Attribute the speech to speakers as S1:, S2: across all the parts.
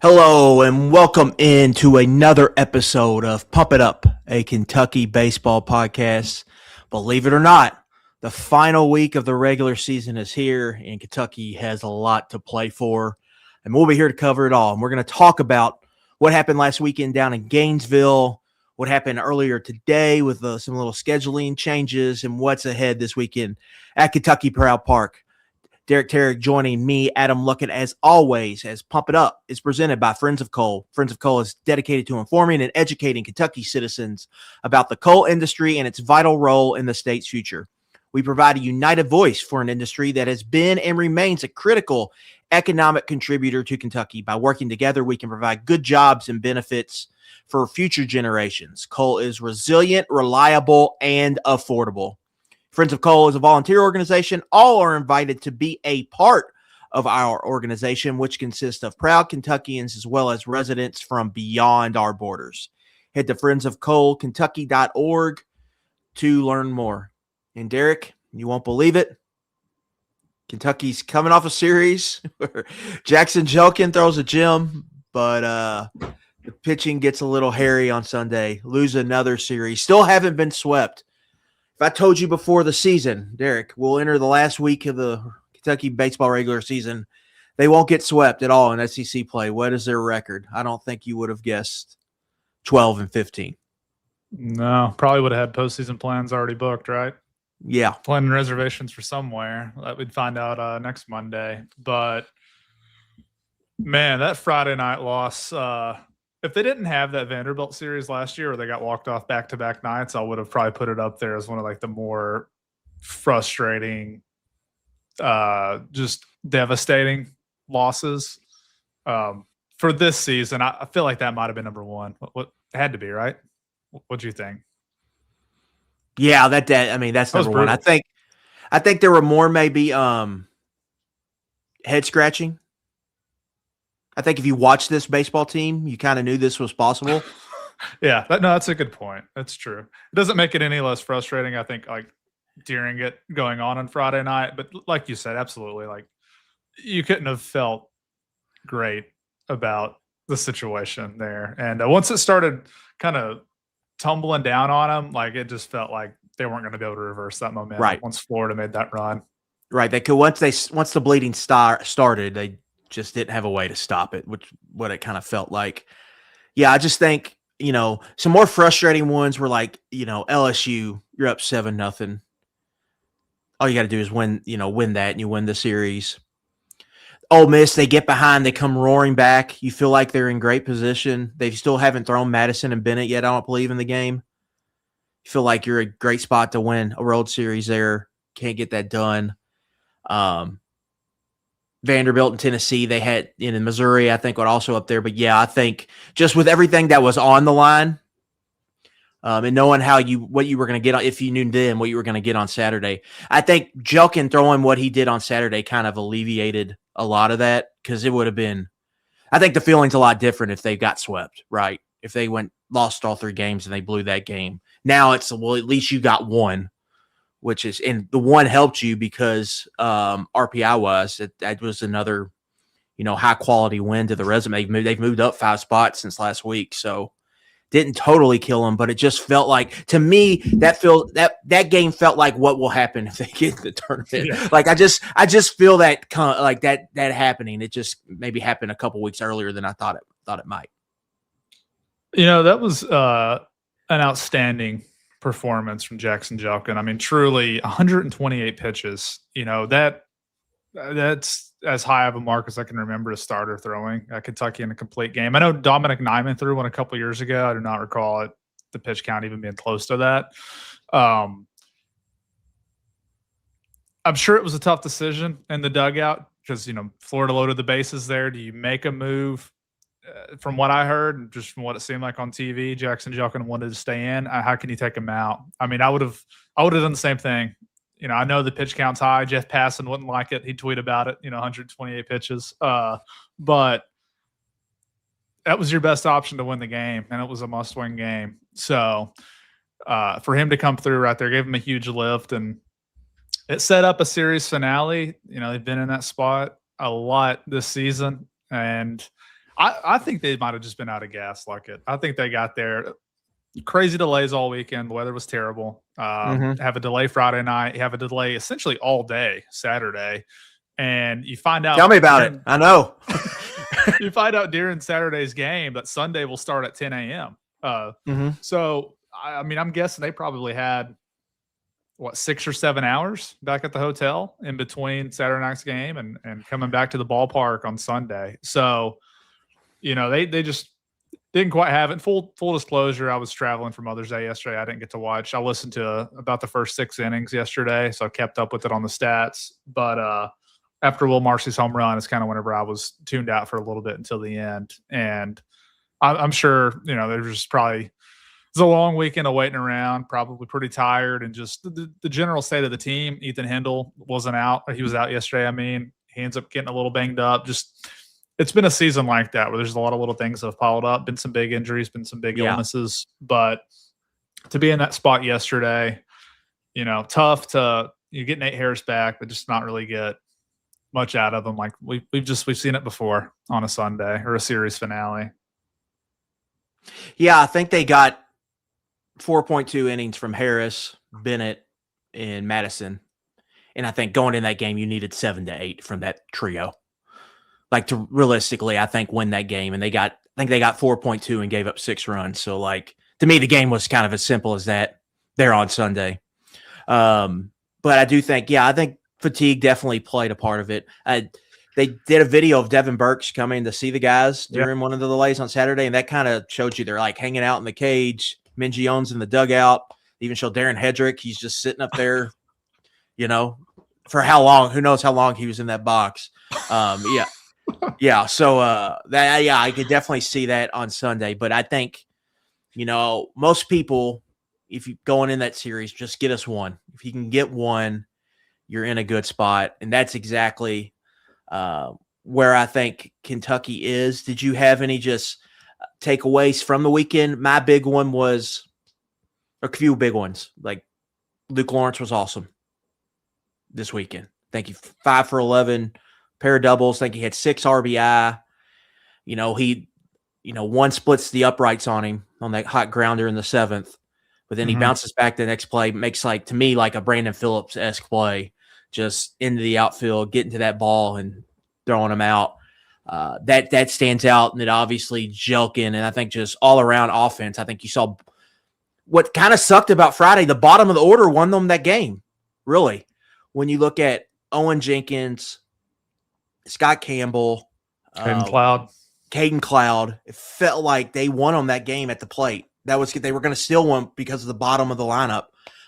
S1: Hello and welcome into another episode of Pump It Up, a Kentucky baseball podcast. Believe it or not, the final week of the regular season is here and Kentucky has a lot to play for. And we'll be here to cover it all. And we're going to talk about what happened last weekend down in Gainesville, what happened earlier today with some little scheduling changes, and what's ahead this weekend at Kentucky Proud Park. Derek Tarrick joining me, Adam Luckett, as always, as Pump It Up is presented by Friends of Coal. Friends of Coal is dedicated to informing and educating Kentucky citizens about the coal industry and its vital role in the state's future. We provide a united voice for an industry that has been and remains a critical economic contributor to Kentucky. By working together, we can provide good jobs and benefits for future generations. Coal is resilient, reliable, and affordable. Friends of Coal is a volunteer organization. All are invited to be a part of our organization, which consists of proud Kentuckians as well as residents from beyond our borders. Head to friendsofcoalkentucky.org to learn more. And Derek, you won't believe it, Kentucky's coming off a series where Jackson Jelkin throws a gem, but the pitching gets a little hairy on Sunday. Lose another series. Still haven't been swept. If I told you before the season, Derek, we'll enter the last week of the Kentucky baseball regular season, they won't get swept at all in SEC play. What is their record? I don't think you would have guessed 12-15.
S2: No, probably would have had postseason plans already booked, right?
S1: Yeah.
S2: Planning reservations for somewhere. That we'd find out next Monday. But, man, that Friday night loss, if they didn't have that Vanderbilt series last year where they got walked off back-to-back nights, I would have probably put it up there as one of the more frustrating, just devastating losses for this season. I feel like that might have been number one. What had to be, right? What do you think?
S1: Yeah, that's number one. I think there were more maybe head scratching. I think if you watch this baseball team, you kind of knew this was possible.
S2: Yeah, that's a good point. That's true. It doesn't make it any less frustrating, I think, during it going on Friday night. But like you said, absolutely, you couldn't have felt great about the situation there. And once it started kind of tumbling down on them, it just felt like they weren't going to be able to reverse that momentum.
S1: Right.
S2: Once Florida made that run.
S1: Right. They could once the bleeding started, they just didn't have a way to stop it, which what it kind of felt like. Yeah, I just think, some more frustrating ones were LSU, you're up 7-0. All you got to do is win that and you win the series. Ole Miss, they get behind, they come roaring back. You feel like they're in great position. They still haven't thrown Madison and Bennett yet, I don't believe, in the game. You feel like you're a great spot to win a World Series there. Can't get that done. Vanderbilt and Tennessee, they had in Missouri, I think, were also up there. But yeah, I think just with everything that was on the line, and knowing what you were going to get on, if you knew then what you were going to get on Saturday, I think Jelkin throwing what he did on Saturday kind of alleviated a lot of that, because it would have been, I think the feeling's a lot different if they got swept, right? If they lost all 3 games and they blew that game. Now it's, well, at least you got one. And the one helped you because RPI was that was another, high quality win to the resume. They've moved up 5 spots since last week, so didn't totally kill them, but it just felt like, to me, that game felt like what will happen if they get in the tournament. Yeah. I just feel that that happening. It just maybe happened a couple weeks earlier than I thought it might.
S2: That was an outstanding performance from Jackson Jelkin. I mean, truly 128 pitches. That's as high of a mark as I can remember a starter throwing at Kentucky in a complete game. I know Dominic Nyman threw one a couple years ago. I do not recall the pitch count even being close to that. I'm sure it was a tough decision in the dugout because, Florida loaded the bases there. Do you make a move? From what I heard, and just from what it seemed like on TV, Jackson Jelkin wanted to stay in. How can you take him out? I mean, I would have done the same thing. I know the pitch count's high. Jeff Passan wouldn't like it. He'd tweet about it. 128 pitches. But that was your best option to win the game, and it was a must-win game. So for him to come through right there, gave him a huge lift, and it set up a series finale. They've been in that spot a lot this season, and I think they might have just been out of gas like it. I think they got there. Crazy delays all weekend. The weather was terrible. Have a delay Friday night. Have a delay essentially all day Saturday. And you find out.
S1: Tell me about it. I know.
S2: You find out during Saturday's game that Sunday will start at 10 a.m. So, I mean, I'm guessing they probably had, 6 or 7 hours back at the hotel in between Saturday night's game and coming back to the ballpark on Sunday. So, they just didn't quite have it. Full disclosure, I was traveling for Mother's Day yesterday. I didn't get to watch. I listened to about the first 6 innings yesterday, so I kept up with it on the stats. But after Will Marcy's home run is kind of whenever I was tuned out for a little bit until the end. And I'm sure, there's just probably – it's a long weekend of waiting around, probably pretty tired, and just the general state of the team. Ethan Hindle wasn't out. He was out yesterday. I mean, he ends up getting a little banged up. Just it's been a season like that where there's a lot of little things that have piled up, been some big injuries, been some big illnesses. But to be in that spot yesterday, tough to you get Nate Harris back, but just not really get much out of him. Like we've seen it before on a Sunday or a series finale.
S1: Yeah, I think they got 4.2 innings from Harris, Bennett, and Madison. And I think going in that game, you needed 7 to 8 from that trio. Like to realistically, I think win that game. And they got 4.2 and gave up 6 runs. So to me, the game was kind of as simple as that there on Sunday. But I do think, I think fatigue definitely played a part of it. They did a video of Devin Burks coming to see the guys during one of the delays on Saturday. And that kind of showed you they're hanging out in the cage. Mingione's in the dugout. They even showed Darren Hedrick. He's just sitting up there, for how long? Who knows how long he was in that box. Yeah. So I could definitely see that on Sunday. But I think, most people, if you going in that series, just get us one. If you can get one, you're in a good spot. And that's exactly where I think Kentucky is. Did you have any just takeaways from the weekend? My big one was a few big ones. Like Luke Lawrence was awesome this weekend. Thank you. 5 for 11, pair of doubles. Think he had 6 RBI. One splits the uprights on him on that hot grounder in the 7th, but then he bounces back the next play, makes to me a Brandon Phillips-esque play, just into the outfield, getting to that ball and throwing him out. That stands out, and then obviously Jelkin, and I think just all around offense. I think you saw what kind of sucked about Friday. The bottom of the order won them that game, really. When you look at Owen Jenkins, Scott Campbell, Caden Cloud, it felt like they won them that game at the plate. They were going to steal one because of the bottom of the lineup.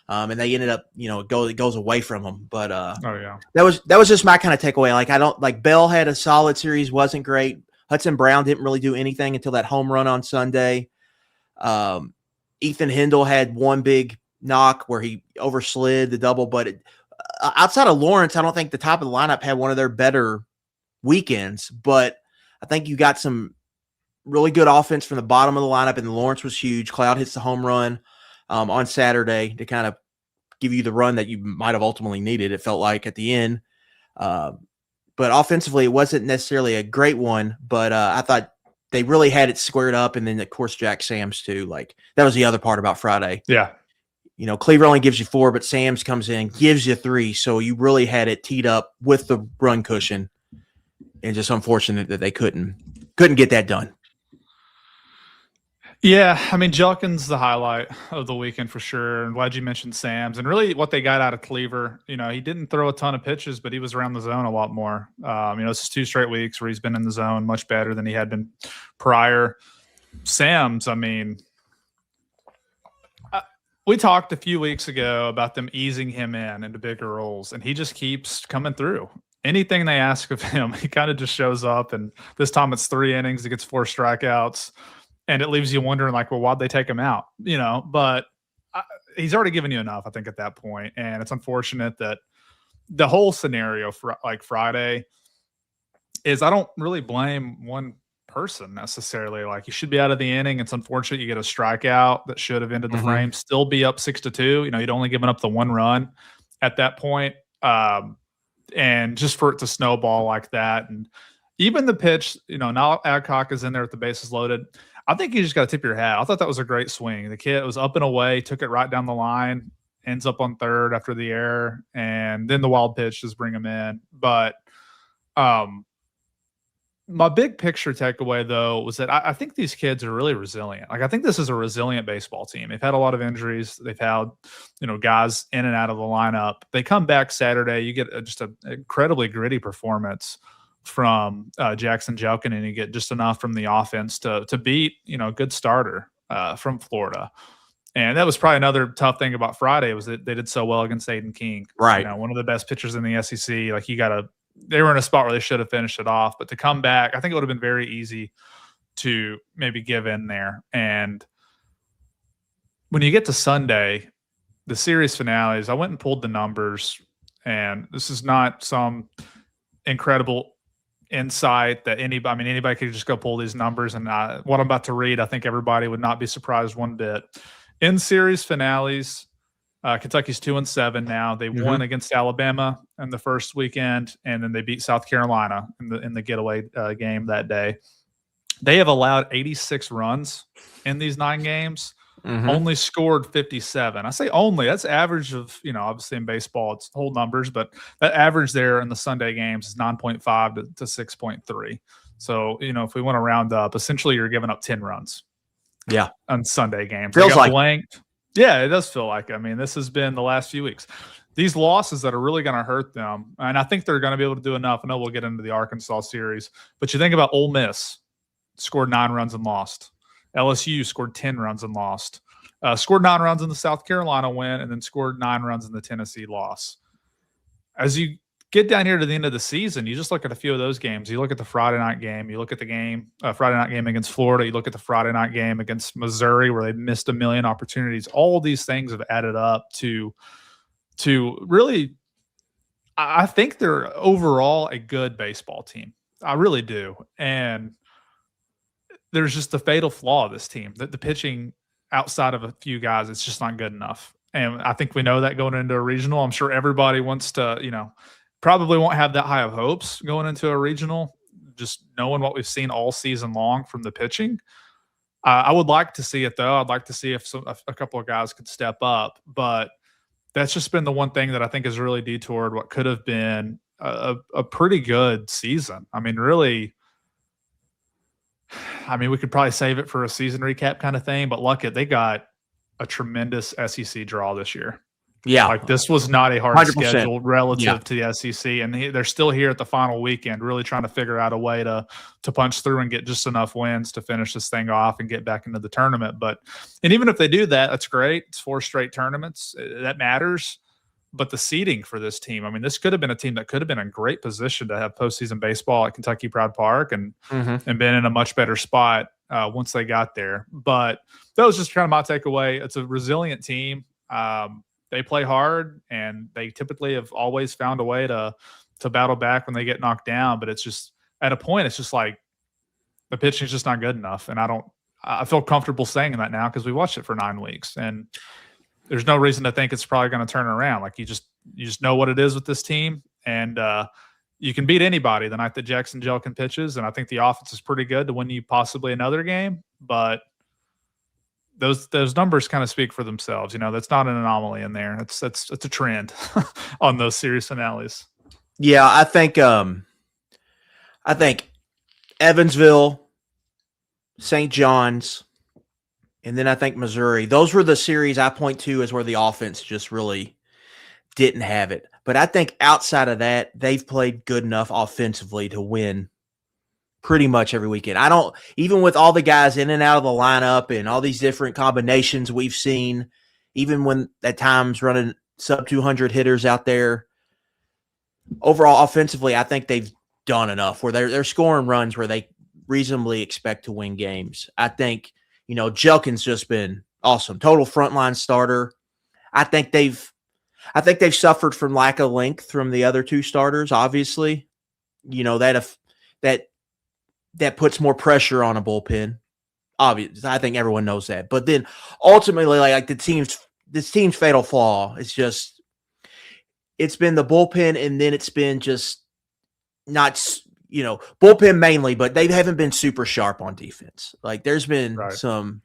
S1: And they ended up, it goes away from them. But that was just my kind of takeaway. Bell had a solid series, wasn't great. Hudson Brown didn't really do anything until that home run on Sunday. Ethan Hindle had one big knock where he overslid the double. But outside of Lawrence, I don't think the top of the lineup had one of their better weekends. But I think you got some really good offense from the bottom of the lineup, and Lawrence was huge. Cloud hits the home run on Saturday to kind of give you the run that you might have ultimately needed, it felt like, at the end. But offensively, it wasn't necessarily a great one, but I thought they really had it squared up. And then, of course, Jack Sams, too. That was the other part about Friday.
S2: Yeah.
S1: Cleaver only gives you 4, but Sams comes in, gives you 3. So you really had it teed up with the run cushion. And just unfortunate that they couldn't get that done.
S2: Yeah, I mean, Jelkin's the highlight of the weekend for sure. I'm glad you mentioned Sams. And really what they got out of Cleaver, he didn't throw a ton of pitches, but he was around the zone a lot more. This is 2 straight weeks where he's been in the zone much better than he had been prior. Sams, I mean, we talked a few weeks ago about them easing him into bigger roles, and he just keeps coming through. Anything they ask of him, he kind of just shows up, and this time it's 3 innings. He gets 4 strikeouts. And it leaves you wondering, why'd they take him out? But he's already given you enough, I think, at that point. And it's unfortunate that the whole scenario for Friday is I don't really blame one person necessarily. You should be out of the inning. It's unfortunate you get a strikeout that should have ended the frame, still be up 6-2. You'd only given up the 1 run at that point. And just for it to snowball like that. And even the pitch, now Adcock is in there with the bases loaded. I think you just got to tip your hat. I thought that was a great swing. The kid was up and away, took it right down the line, ends up on third after the error, and then the wild pitch just bring him in. But my big picture takeaway, though, was that I think these kids are really resilient. Like, I think this is a resilient baseball team. They've had a lot of injuries. They've had, guys in and out of the lineup. They come back Saturday. You get just an incredibly gritty performance from Jackson Jelkin, and you get just enough from the offense to beat, a good starter from Florida. And that was probably another tough thing about Friday was that they did so well against Aiden King.
S1: Right.
S2: One of the best pitchers in the SEC. Like, they were in a spot where they should have finished it off, but to come back, I think it would have been very easy to maybe give in there. And when you get to Sunday, the series finales, I went and pulled the numbers, and this is not some incredible insight that anybody could just go pull these numbers. And what I'm about to read, I think everybody would not be surprised one bit. In series finales, Kentucky's 2-7 now. They won against Alabama in the first weekend, and then they beat South Carolina in the getaway game that day. They have allowed 86 runs in these 9 games. Only scored 57. I say only. That's average of, obviously in baseball it's whole numbers, but that average there in the Sunday games is 9.5 to 6.3. So, if we want to round up, essentially you're giving up 10 runs.
S1: Yeah.
S2: On Sunday games.
S1: Feels like
S2: blanked. Yeah, it does feel like. I mean, this has been the last few weeks. These losses that are really going to hurt them, and I think they're going to be able to do enough. I know we'll get into the Arkansas series, but you think about Ole Miss, scored 9 runs and lost. LSU scored 10 runs and lost. Scored 9 runs in the South Carolina win, and then scored 9 runs in the Tennessee loss. As you get down here to the end of the season, you just look at a few of those games. You look at the Friday night game. You look at the Friday night game against Florida. You look at the Friday night game against Missouri, where they missed a million opportunities. All these things have added up to really, I think they're overall a good baseball team. I really do. And there's just the fatal flaw of this team, that the pitching outside of a few guys, it's just not good enough. And I think we know that going into a regional. I'm sure everybody wants to, probably won't have that high of hopes going into a regional, just knowing what we've seen all season long from the pitching. I would like to see it, though. I'd like to see if a couple of guys could step up, but that's just been the one thing that I think has really detoured what could have been a pretty good season. I mean, really, we could probably save it for a season recap kind of thing, but look, they got a tremendous SEC draw this year.
S1: Yeah.
S2: Like, this was not a hard
S1: 100%.
S2: schedule relative to the SEC. And they're still here at the final weekend, really trying to figure out a way to punch through and get just enough wins to finish this thing off and get back into the tournament. And even if they do that, that's great. It's 4 straight tournaments. That matters. But the seeding for this team, this could have been a team that could have been in great position to have postseason baseball at Kentucky Proud Park and been in a much better spot once they got there. But that was just kind of my takeaway. It's a resilient team. They play hard, and they typically have always found a way to battle back when they get knocked down. But it's just, at a point, it's just like the pitching is just not good enough. And I feel comfortable saying that now because we watched it for 9 weeks, and there's no reason to think it's probably going to turn around. Like, you just know what it is with this team, and you can beat anybody the night that Jackson Jelkin pitches. And I think the offense is pretty good to win you possibly another game, but those numbers kind of speak for themselves. That's not an anomaly in there. It's a trend on those series finales.
S1: Yeah, I think Evansville, St. John's, and then I think Missouri. Those were the series I point to as where the offense just really didn't have it. But I think outside of that, they've played good enough offensively to win pretty much every weekend. Even with all the guys in and out of the lineup and all these different combinations we've seen, even when at times running sub 200 hitters out there, overall offensively, I think they've done enough where they're scoring runs where they reasonably expect to win games. I think, Jelkin's just been awesome. Total frontline starter. I think they've suffered from lack of length from the other 2 starters, obviously. That puts more pressure on a bullpen. Obviously, I think everyone knows that. But then ultimately, like this team's fatal flaw is it's been the bullpen, and then it's been just not, bullpen mainly, but they haven't been super sharp on defense. Like there's been
S2: Right.
S1: some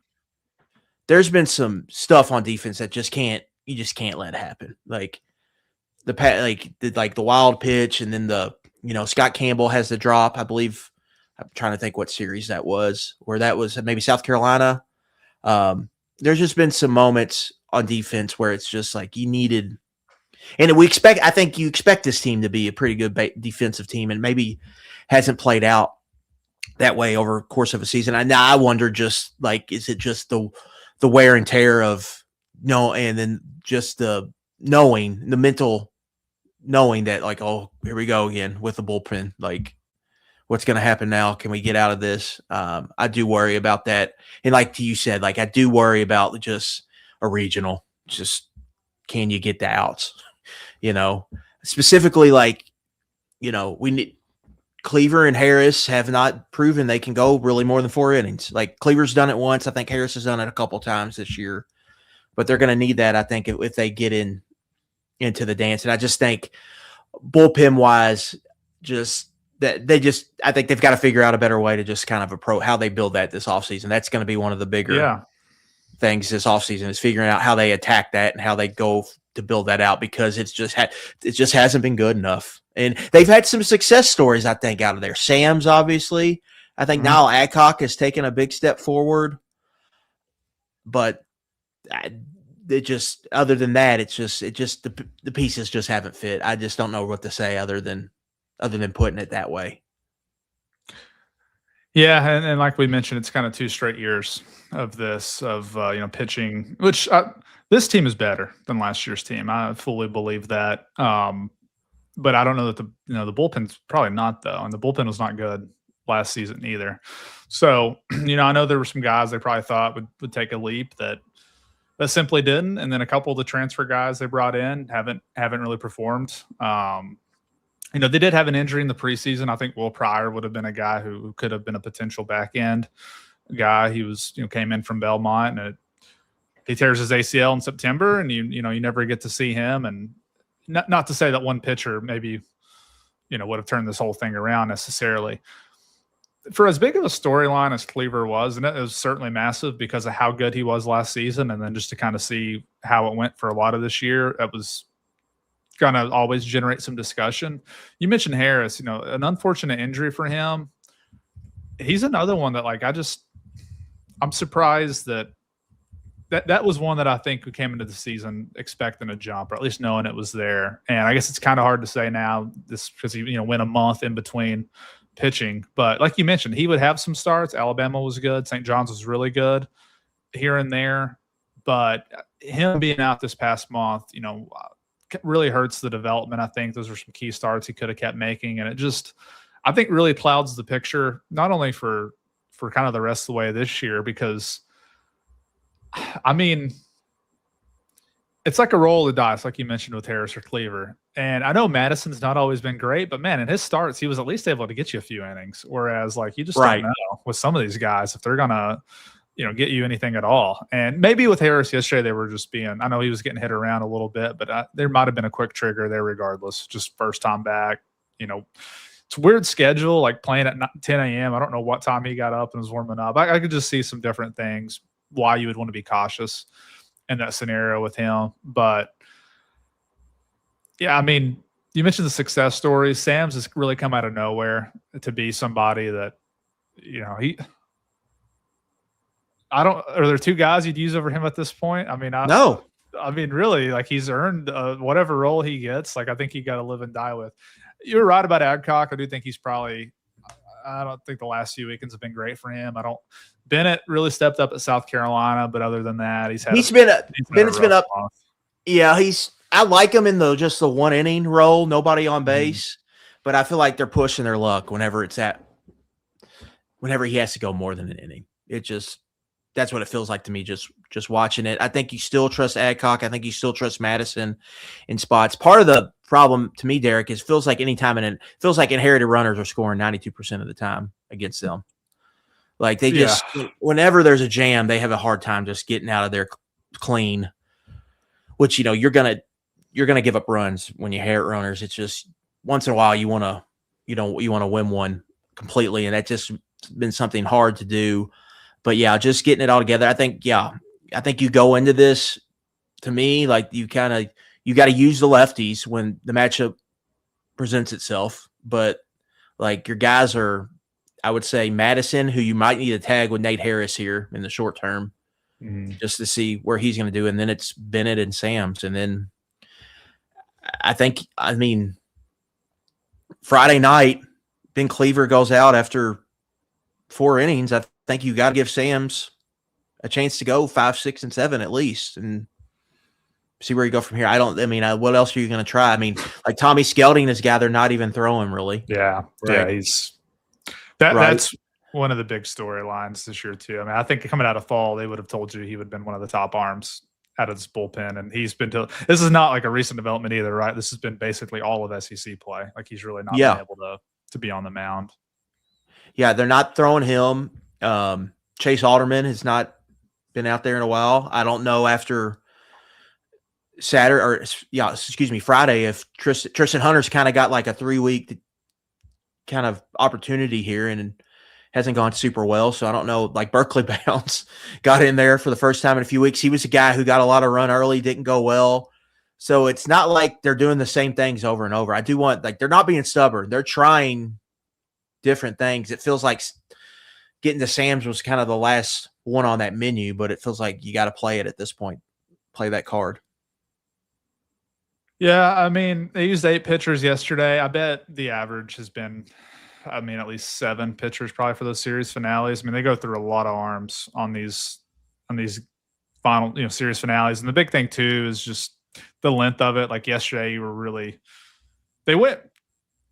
S1: stuff on defense that you just can't let happen. Like the wild pitch, and then Scott Campbell has the drop. I believe I'm trying to think what series that was, where that was maybe South Carolina. There's just been some moments on defense where it's just like you needed, and I think you expect this team to be a pretty good defensive team, and maybe hasn't played out that way over the course of a season. I wonder, just like, is it just the wear and tear of and then just the mental knowing that, like, oh, here we go again with the bullpen. Like, what's going to happen now? Can we get out of this? I do worry about that. And like you said, like, I do worry about just a regional. Just, can you get the outs? Specifically, like, we need Cleaver and Harris have not proven they can go really more than 4 innings. Like, Cleaver's done it once. I think Harris has done it a couple times this year, but they're going to need that, I think, if they get into the dance. And I just think bullpen wise, I think they've got to figure out a better way to just kind of approach how they build that this offseason. That's going to be one of the bigger things this offseason, is figuring out how they attack that and how they go to build that out, because it just hasn't been good enough. And they've had some success stories, I think, out of there. Sam's, obviously. I think now Adcock has taken a big step forward. But other than that, the pieces just haven't fit. I just don't know what to say other than putting it that way.
S2: Yeah, and like we mentioned, it's kind of 2 straight years of this, of pitching, which this team is better than last year's team. I fully believe that. But I don't know that the bullpen's probably not, though, and the bullpen was not good last season either. So I know there were some guys they probably thought would take a leap that simply didn't, and then a couple of the transfer guys they brought in haven't really performed. They did have an injury in the preseason. I think Will Pryor would have been a guy who could have been a potential back end guy. He was, came in from Belmont, and he tears his ACL in September, and you never get to see him. And not to say that one pitcher maybe, would have turned this whole thing around necessarily. For as big of a storyline as Cleaver was, and it was certainly massive because of how good he was last season, and then just to kind of see how it went for a lot of this year, it was going to always generate some discussion. You mentioned Harris, an unfortunate injury for him. He's another one that, like, I'm surprised that was one that I think we came into the season expecting a jump, or at least knowing it was there. And I guess it's kind of hard to say now, this because he went a month in between pitching. But like you mentioned, he would have some starts. Alabama was good. St. John's was really good here and there. But him being out this past month, really hurts the development. I think those are some key starts he could have kept making. And it just, I think, really clouds the picture, not only for kind of the rest of the way this year, because I mean, it's like a roll of the dice, like you mentioned with Harris or Cleaver. And I know Madison's not always been great, but man, in his starts, he was at least able to get you a few innings. Whereas, like, you just don't know with some of these guys if they're gonna, get you anything at all. And maybe with Harris yesterday, they were just I know he was getting hit around a little bit, but there might have been a quick trigger there regardless. Just first time back, it's a weird schedule, like playing at 10 a.m. I don't know what time he got up and was warming up. I could just see some different things why you would want to be cautious in that scenario with him. But yeah, I mean, you mentioned the success stories. Sam's has really come out of nowhere to be somebody that, are there 2 guys you'd use over him at this point? I mean,
S1: no.
S2: I mean, really, like, he's earned whatever role he gets. Like, I think he got to live and die with. You're right about Adcock. I do think he's probably, I don't think the last few weekends have been great for him. Bennett really stepped up at South Carolina, but other than that, Bennett's
S1: been up. Month. Yeah, I like him in just the 1 inning role, nobody on base, but I feel like they're pushing their luck whenever he has to go more than an inning. That's what it feels like to me, just watching it. I think you still trust Adcock. I think you still trust Madison in spots. Part of the problem to me, Derek, is feels like inherited runners are scoring 92% of the time against them. Like, they whenever there's a jam, they have a hard time just getting out of there clean, which, you're going to give up runs when you inherit runners. It's just once in a while you want to you want to win one completely, and that's just been something hard to do. But yeah, just getting it all together. I think you go into this, to me, like you got to use the lefties when the matchup presents itself. But like your guys are, I would say Madison, who you might need to tag with Nate Harris here in the short term, just to see where he's going to do. And then it's Bennett and Sams. And then I mean, Friday night, Ben Cleaver goes out after 4 innings. I think you got to give Sams a chance to go 5, 6, and 7 at least, and see where you go from here. What else are you going to try? I mean, like Tommy Skelding is a guy they're not even throwing really.
S2: Yeah.
S1: Right.
S2: Yeah. That's one of the big storylines this year too. I mean, I think coming out of fall, they would have told you he would have been one of the top arms out of this bullpen. And he's been this is not like a recent development either, right? This has been basically all of SEC play. Like he's really not been able to be on the mound. Yeah.
S1: They're not throwing him. Chase Alderman has not been out there in a while. I don't know after Friday, if Tristan Hunter's kind of got like a 3-week kind of opportunity here and hasn't gone super well. So I don't know, like Berkeley Bounce got in there for the first time in a few weeks. He was a guy who got a lot of run early, didn't go well. So it's not like they're doing the same things over and over. I do want, like, they're not being stubborn. They're trying different things. It feels like getting to Sam's was kind of the last one on that menu, but it feels like you got to play it at this point, play that card.
S2: Yeah, I mean, they used 8 pitchers yesterday. I bet the average has been, at least 7 pitchers probably for those series finales. I mean, they go through a lot of arms on these final, series finales. And the big thing too is just the length of it. Like yesterday, they went,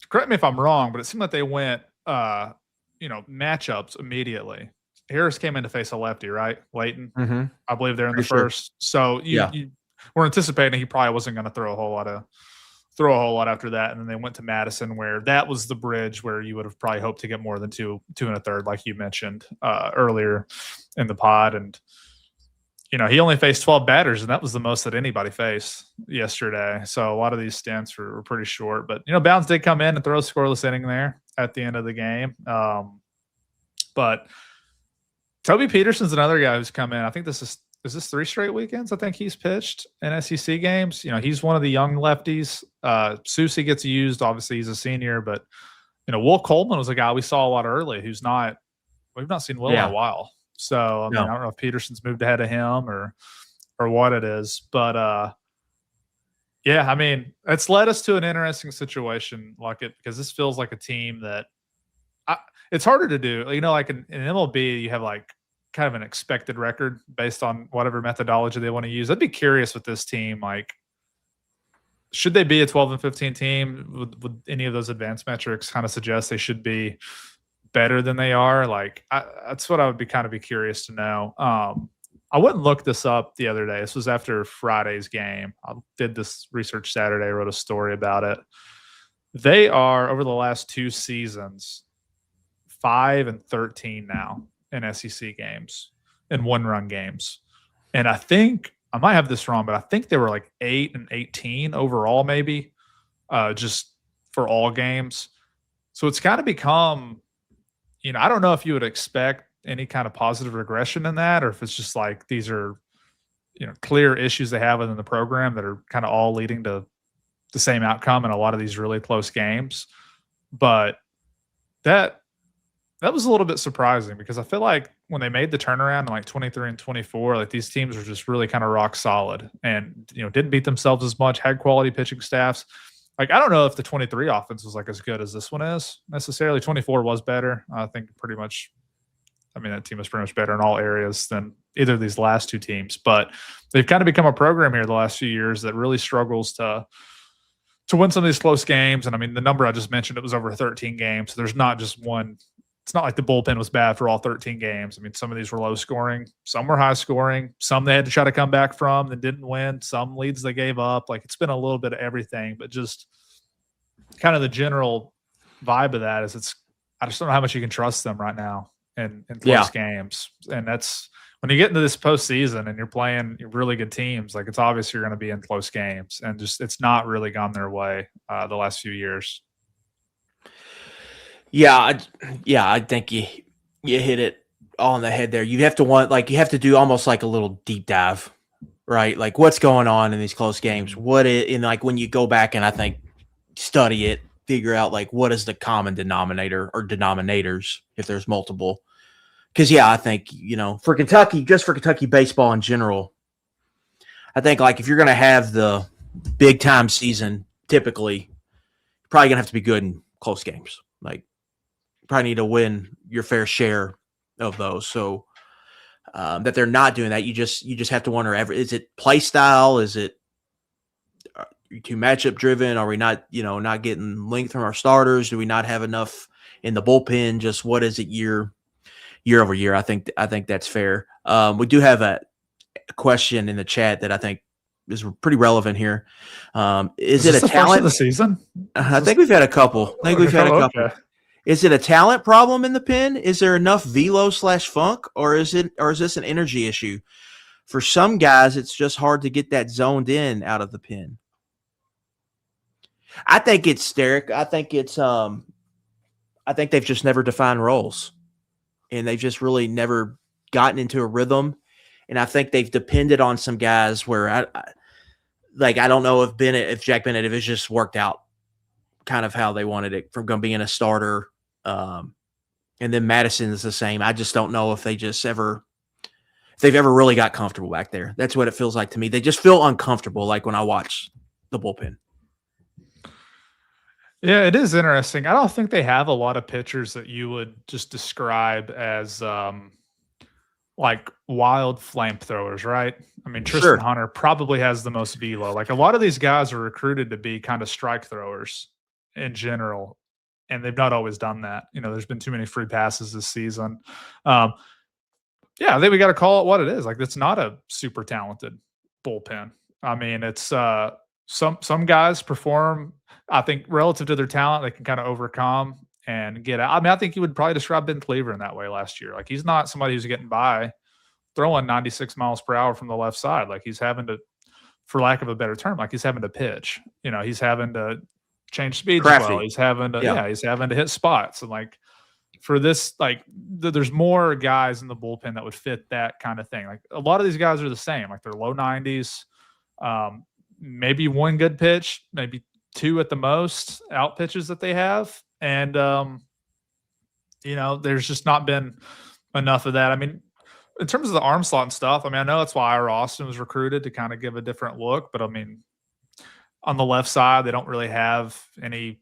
S2: correct me if I'm wrong, but it seemed like they went, matchups immediately. Harris came in to face a lefty, right? Leighton, I believe they're in the first. So we're anticipating he probably wasn't going to throw a whole lot after that. And then they went to Madison, where that was the bridge where you would have probably hoped to get more than 2 1/3, like you mentioned earlier in the pod. And, he only faced 12 batters, and that was the most that anybody faced yesterday. So a lot of these stints were pretty short. But, Bounds did come in and throw a scoreless inning there at the end of the game. But Toby Peterson's another guy who's come in. I think is this 3 straight weekends I think he's pitched in SEC games. He's one of the young lefties. Susie gets used. Obviously, he's a senior. But, Will Coleman was a guy we saw a lot early we've not seen Will in a while. So, I don't know if Peterson's moved ahead of him or what it is. But, it's led us to an interesting situation, because this feels like a team that it's harder to do. Like in MLB, you have like kind of an expected record based on whatever methodology they want to use. I'd be curious with this team, like, should they be a 12-15 team? Would any of those advanced metrics kind of suggest they should be better than they are? Like, that's what I would be curious to know. I went and looked this up the other day. This was after Friday's game. I did this research Saturday, wrote a story about it. They are, over the last 2 seasons, 5-13 now in SEC games, in 1-run games. And I think, I might have this wrong, but I think they were like 8-18 overall, maybe, just for all games. So it's kind of become, I don't know if you would expect any kind of positive regression in that, or if it's just like these are, clear issues they have within the program that are kind of all leading to the same outcome in a lot of these really close games. But that was a little bit surprising, because I feel like when they made the turnaround in like 23 and 24, like these teams were just really kind of rock solid and, didn't beat themselves as much, had quality pitching staffs. Like, I don't know if the 23 offense was like as good as this one is necessarily. 24 was better. I think pretty much, that team was pretty much better in all areas than either of these last 2 teams. But they've kind of become a program here the last few years that really struggles to win some of these close games. And the number I just mentioned, it was over 13 games. So there's not just one. It's not like the bullpen was bad for all 13 games. Some of these were low scoring, some were high scoring, some they had to try to come back from that didn't win, some leads they gave up. Like, it's been a little bit of everything, but just kind of the general vibe of that is I just don't know how much you can trust them right now in close games. And that's when you get into this postseason and you're playing really good teams, like, it's obvious you're going to be in close games, and just, it's not really gone their way the last few years.
S1: I think you hit it all on the head there. You have to do almost like a little deep dive, right? Like what's going on in these close games? Like when you go back and I think study it, figure out like what is the common denominator or denominators if there's multiple. Because I think for Kentucky baseball in general, I think like if you're going to have the big time season, typically you're probably going to have to be good in close games. Like probably need to win your fair share of those. So that they're not doing that, you just have to wonder: is it play style? Is it too matchup driven? Are we not not getting length from our starters? Do we not have enough in the bullpen? Just what is it year over year? I think that's fair. We do have a question in the chat that I think is pretty relevant here. Is it a talent
S2: of the season?
S1: I think we've had a couple.
S2: Okay.
S1: Is it a talent problem in the pen? Is there enough velo/funk, or is this an energy issue? For some guys, it's just hard to get that zoned in out of the pen. I think it's Derek. I think they've just never defined roles, and they've just really never gotten into a rhythm. And I think they've depended on some guys where I don't know if Jack Bennett, if it's just worked out kind of how they wanted it from going being a starter. And then Madison is the same. I just don't know if they've ever really got comfortable back there. That's what it feels like to me. They just feel uncomfortable, like when I watch the bullpen.
S2: Yeah, it is interesting. I don't think they have a lot of pitchers that you would just describe as like wild flamethrowers, right? I mean, Tristan Hunter probably has the most velo. Like a lot of these guys are recruited to be kind of strike throwers in general, and they've not always done that. There's been too many free passes this season. I think we got to call it what it is. Like it's not a super talented bullpen. I mean, it's some guys perform, I think, relative to their talent, they can kind of overcome and get out. I mean, I think you would probably describe Ben Cleaver in that way last year. Like he's not somebody who's getting by throwing 96 miles per hour from the left side. Like he's having to, for lack of a better term, like he's having to pitch. He's having to change speeds as well. He's having to, he's having to hit spots. And like for this, like there's more guys in the bullpen that would fit that kind of thing. Like a lot of these guys are the same. Like they're low 90s, maybe one good pitch, maybe two at the most out pitches that they have. And, there's just not been enough of that. I mean, in terms of the arm slot and stuff, I mean, I know that's why Ira Austin was recruited to kind of give a different look, but I mean, on the left side, they don't really have any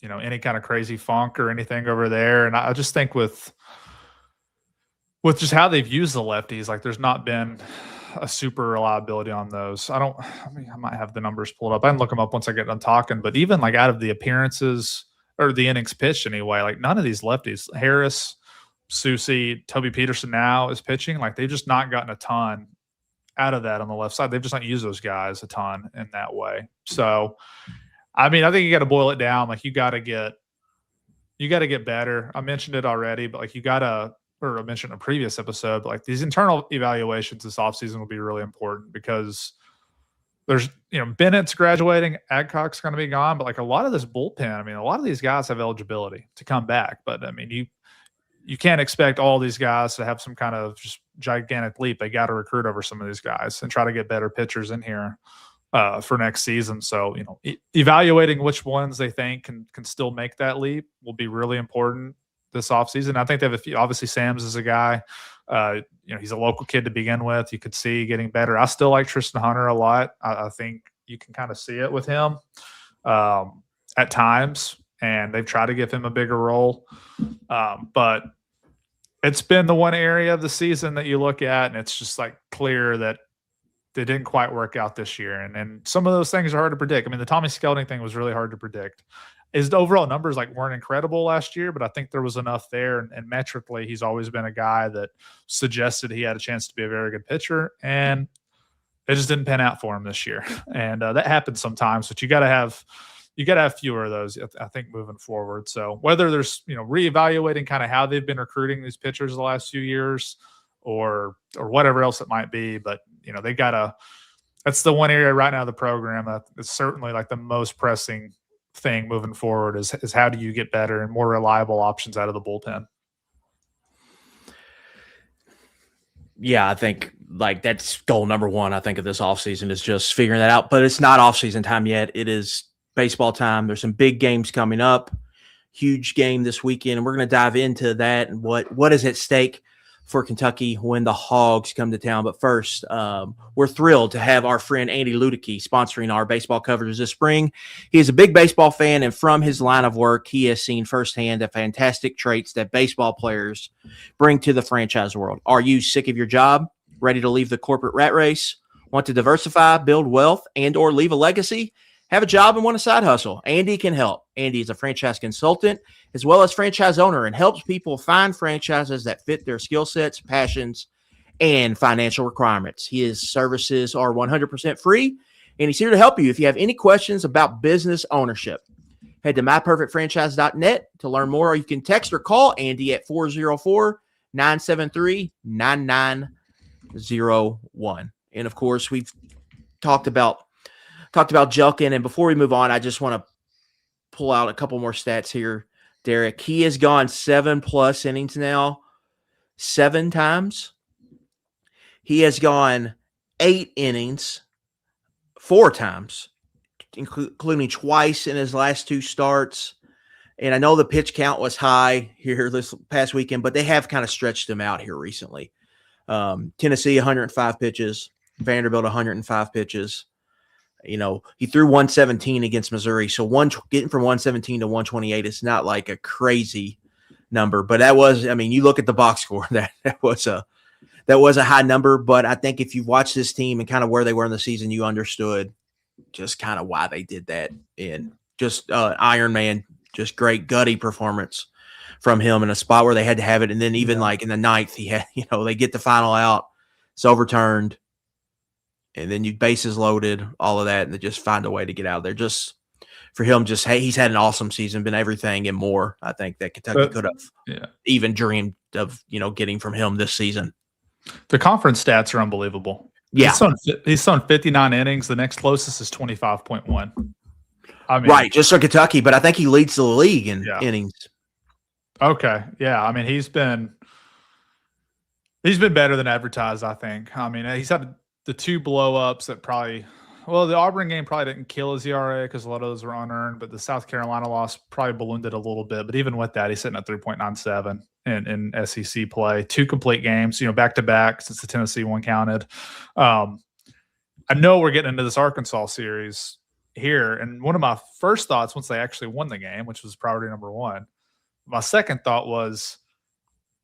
S2: kind of crazy funk or anything over there. And I just think with just how they've used the lefties, like there's not been a super reliability on those. I might have the numbers pulled up. I can look them up once I get done talking, but even like out of the appearances or the innings pitched anyway, like none of these lefties, Harris, Susie, Toby Peterson now is pitching. Like they've just not gotten a ton out of that on the left side. They've just not used those guys a ton in that way. So, I mean, I think you got to boil it down. Like you got to get better. I mentioned it already, but like I mentioned in a previous episode, but like these internal evaluations this offseason will be really important because there's, Bennett's graduating, Adcock's going to be gone, but like a lot of this bullpen, I mean, a lot of these guys have eligibility to come back, but I mean, you can't expect all these guys to have some kind of just gigantic leap. They got to recruit over some of these guys and try to get better pitchers in here for next season. So, evaluating which ones they think can still make that leap will be really important this offseason. I think they have a few. Obviously, Sam's is a guy. He's a local kid to begin with. You could see getting better. I still like Tristan Hunter a lot. I think you can kind of see it with him at times, and they've tried to give him a bigger role. But it's been the one area of the season that you look at, and it's just like clear that they didn't quite work out this year. And some of those things are hard to predict. I mean, the Tommy Skelding thing was really hard to predict. His overall numbers weren't incredible last year, but I think there was enough there. And metrically, he's always been a guy that suggested he had a chance to be a very good pitcher. And it just didn't pan out for him this year. And that happens sometimes, but you got to have fewer of those, I think, moving forward. So whether there's, reevaluating kind of how they've been recruiting these pitchers the last few years or whatever else it might be, but they got to, that's the one area right now of the program that is certainly like the most pressing thing moving forward is how do you get better and more reliable options out of the bullpen?
S1: Yeah, I think like that's goal number one, I think, of this offseason is just figuring that out. But it's not offseason time yet. It is baseball time. There's some big games coming up. Huge game this weekend, and we're going to dive into that and what is at stake for Kentucky when the Hogs come to town. But first, we're thrilled to have our friend Andy Ludicky sponsoring our baseball coverage this spring. He is a big baseball fan, and from his line of work, he has seen firsthand the fantastic traits that baseball players bring to the franchise world. Are you sick of your job, ready to leave the corporate rat race, want to diversify, build wealth, and or leave a legacy? Have a job and want a side hustle? Andy can help. Andy is a franchise consultant as well as franchise owner and helps people find franchises that fit their skill sets, passions, and financial requirements. His services are 100% free, and he's here to help you if you have any questions about business ownership. Head to myperfectfranchise.net to learn more, or you can text or call Andy at 404-973-9901. And, of course, we've talked about Jelkin, and before we move on, I just want to pull out a couple more stats here, Derek. He has gone 7+ innings now, 7 times. He has gone 8 innings 4 times, including twice in his last 2 starts. And I know the pitch count was high here this past weekend, but they have kind of stretched him out here recently. Tennessee, 105 pitches. Vanderbilt, 105 pitches. You know, he threw 117 against Missouri. So getting from 117 to 128 is not like a crazy number. But that was, I mean, you look at the box score, that was a high number. But I think if you watch this team and kind of where they were in the season, you understood just kind of why they did that. And just Iron Man, just great gutty performance from him in a spot where they had to have it. And then even like in the 9th, he had, they get the final out. It's overturned. And then you bases loaded, all of that, and they just find a way to get out of there. Just for him, hey, he's had an awesome season, been everything and more. I think that Kentucky could have even dreamed of, getting from him this season.
S2: The conference stats are unbelievable.
S1: Yeah,
S2: he's thrown 59 innings. The next closest is 25.1. I mean,
S1: right, just for Kentucky, but I think he leads the league in innings.
S2: Okay, yeah. I mean, he's been better than advertised, I think. I mean, he's had the 2 blow-ups that the Auburn game probably didn't kill his ERA because a lot of those were unearned, but the South Carolina loss probably ballooned it a little bit. But even with that, he's sitting at 3.97 in SEC play. 2 complete games, back-to-back since the Tennessee one counted. I know we're getting into this Arkansas series here, and one of my first thoughts once they actually won the game, which was priority number 1, my second thought was,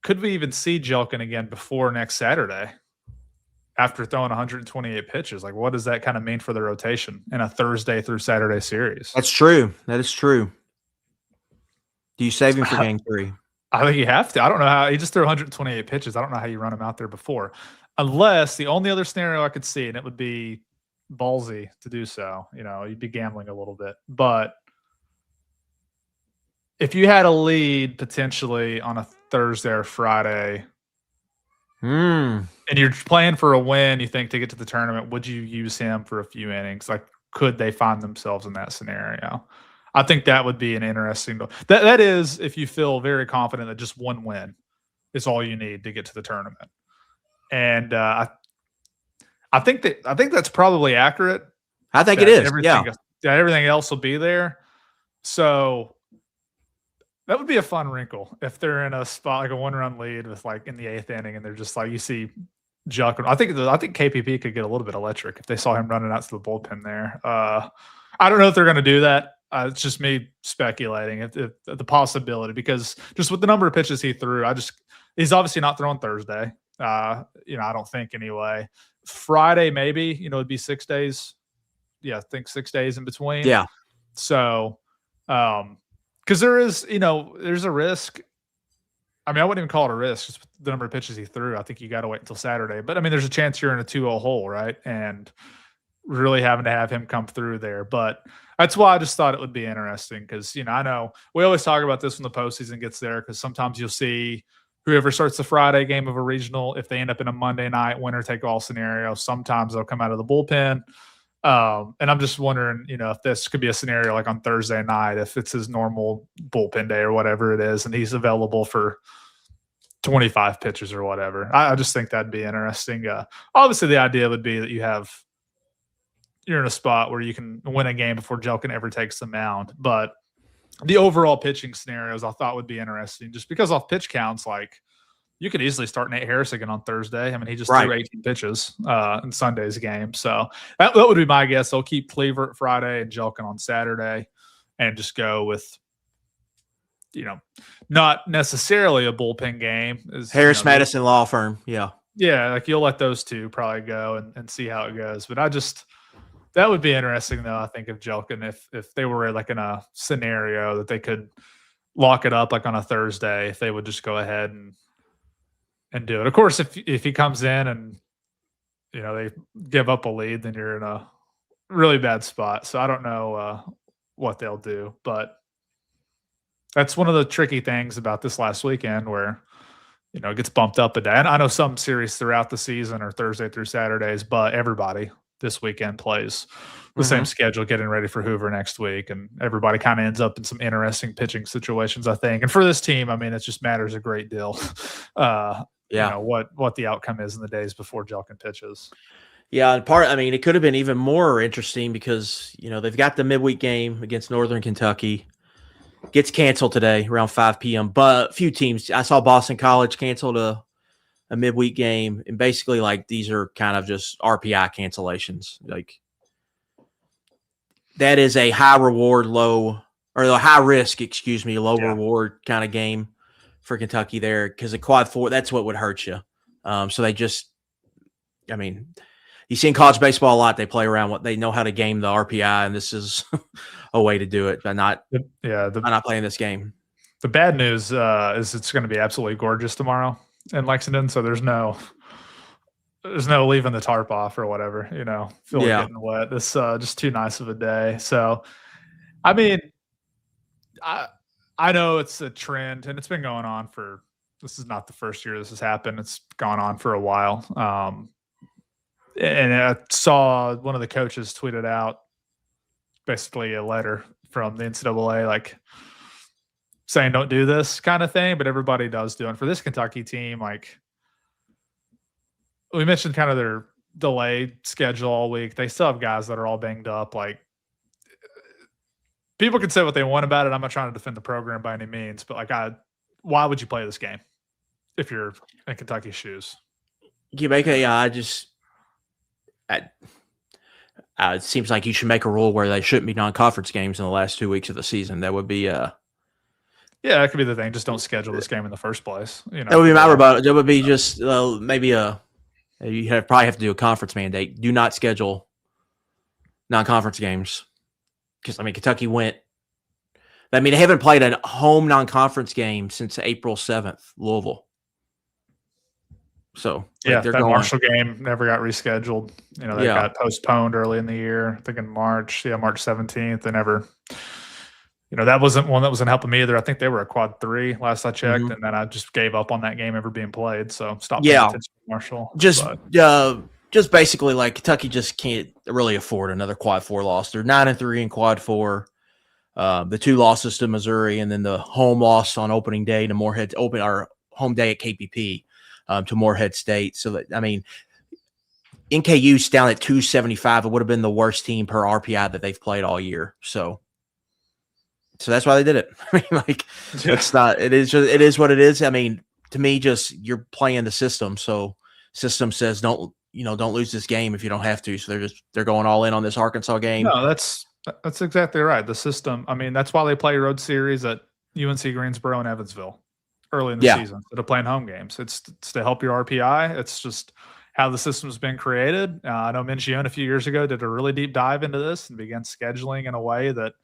S2: could we even see Jelkin again before next Saturday? After throwing 128 pitches, like what does that kind of mean for the rotation in a Thursday through Saturday series?
S1: That's true. That is true. Do you save him for game 3?
S2: I think you have to. I don't know how he just threw 128 pitches. I don't know how you run him out there before, unless the only other scenario I could see, and it would be ballsy to do so. You'd be gambling a little bit, but if you had a lead potentially on a Thursday or Friday. And you're playing for a win, you think, to get to the tournament, would you use him for a few innings? Like, could they find themselves in that scenario? I think that would be an interesting – that is if you feel very confident that just one win is all you need to get to the tournament. And I think that's probably accurate.
S1: I think it is,
S2: everything else will be there. So – that would be a fun wrinkle if they're in a spot like a 1-run lead with like in the 8th inning and they're just like you see Jelkin. I think KPP could get a little bit electric if they saw him running out to the bullpen there. I don't know if they're going to do that. It's just me speculating if the possibility, because just with the number of pitches he threw, he's obviously not throwing Thursday. I don't think anyway. Friday maybe. It'd be 6 days. Yeah, I think 6 days in between.
S1: Yeah.
S2: So. Because there's a risk. I mean, I wouldn't even call it a risk, just the number of pitches he threw. I think you got to wait until Saturday. But, I mean, there's a chance you're in a 2-0 hole, right? And really having to have him come through there. But that's why I just thought it would be interesting because, I know we always talk about this when the postseason gets there because sometimes you'll see whoever starts the Friday game of a regional, if they end up in a Monday night winner-take-all scenario, sometimes they'll come out of the bullpen. And I'm just wondering, if this could be a scenario like on Thursday night, if it's his normal bullpen day or whatever it is, and he's available for 25 pitches or whatever. I just think that'd be interesting. Obviously, the idea would be that you're in a spot where you can win a game before Jelkin ever takes the mound. But the overall pitching scenarios I thought would be interesting, just because off pitch counts, like you could easily start Nate Harris again on Thursday. I mean, he just threw 18 pitches in Sunday's game. So that would be my guess. They'll keep Cleaver Friday and Jelkin on Saturday and just go with, not necessarily a bullpen game.
S1: Harris Madison Law Firm. Yeah.
S2: Yeah. Like you'll let those two probably go and see how it goes. But that would be interesting though. I think if Jelkin, if they were like in a scenario that they could lock it up like on a Thursday, if they would just go ahead and do it. Of course, if he comes in and, they give up a lead, then you're in a really bad spot. So I don't know what they'll do, but that's one of the tricky things about this last weekend where, it gets bumped up a day. And I know some series throughout the season are Thursday through Saturdays, but everybody this weekend plays the same schedule, getting ready for Hoover next week. And everybody kind of ends up in some interesting pitching situations, I think. And for this team, I mean, it just matters a great deal. What the outcome is in the days before Jelkin pitches.
S1: Yeah, and it could have been even more interesting because, they've got the midweek game against Northern Kentucky. Gets canceled today around 5 p.m. But a few teams, I saw Boston College canceled a midweek game, and basically like these are kind of just RPI cancellations. Like that is a high reward, low risk reward kind of game for Kentucky there because the quad four, that's what would hurt you. So they just, you see in college baseball a lot, they play around what they know how to game the RPI, and this is a way to do it by not playing this game.
S2: The bad news is it's going to be absolutely gorgeous tomorrow in Lexington, so there's no leaving the tarp off or whatever, getting wet. It's just too nice of a day. So, I mean, I know it's a trend, and it's been going on this is not the first year this has happened. It's gone on for a while. And I saw one of the coaches tweeted out basically a letter from the NCAA, like saying don't do this kind of thing, but everybody does do it. And for this Kentucky team, like we mentioned kind of their delayed schedule all week. They still have guys that are all banged up. Like people can say what they want about it. I'm not trying to defend the program by any means, but why would you play this game if you're in Kentucky's shoes?
S1: It seems like you should make a rule where they shouldn't be non-conference games in the last 2 weeks of the season. That would be that
S2: could be the thing. Just don't schedule this game in the first place.
S1: That would be my rebuttal. That would be just maybe you probably have to do a conference mandate. Do not schedule non-conference games because Kentucky went. They haven't played a home non-conference game since April 7th, Louisville. So
S2: that Marshall game never got rescheduled. They got postponed early in the year. I think in March, March 17th. They never, that wasn't one that wasn't helping me either. I think they were a quad 3 last I checked, and then I just gave up on that game ever being played. So stopped paying attention to Marshall.
S1: Just basically like Kentucky just can't really afford another quad 4 loss. They're 9-3 in quad 4. The 2 losses to Missouri, and then the home loss on opening day to Morehead, our home day at KPP. To Morehead State. So that, NKU's down at 275. It would have been the worst team per RPI that they've played all year. So that's why they did it. It's not, it is what it is. To me, just you're playing the system. So system says, don't lose this game if you don't have to. So they're going all in on this Arkansas game.
S2: No, that's exactly right. The system. That's why they play road series at UNC Greensboro and Evansville early in the season instead of playing home games. It's to help your RPI. It's just how the system's been created. I know Mingione a few years ago did a really deep dive into this and began scheduling in a way that